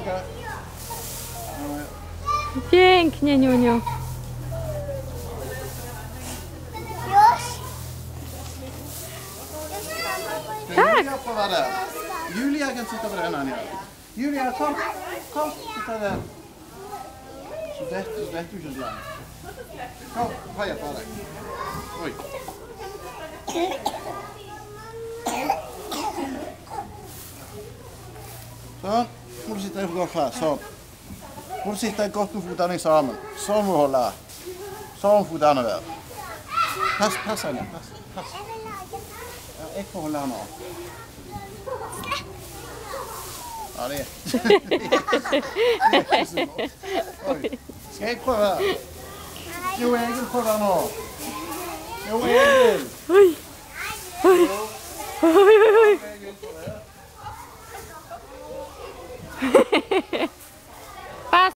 Tilbake. Pięknie, Niuniu. Julia får være der. Julia kan sitte på den her. Julia, kom. Kom, sitt der. Så detter du ikke så langt. Kom, heier på deg. Oi. Sånn. Må du sitte godt fast. Sånn. Må du sitte godt med fotene sammen. Sånn må du holde. Sånn må fotene være. Pass henne. Pass. Ja, jeg får holde henne av. Ja, det er ikke så godt. Oi. Skal jeg prøve? Jo, jeg vil prøve nå. Jo, jeg vil. Oi. Oi. Oi, oi, oi. Jeg vil prøve.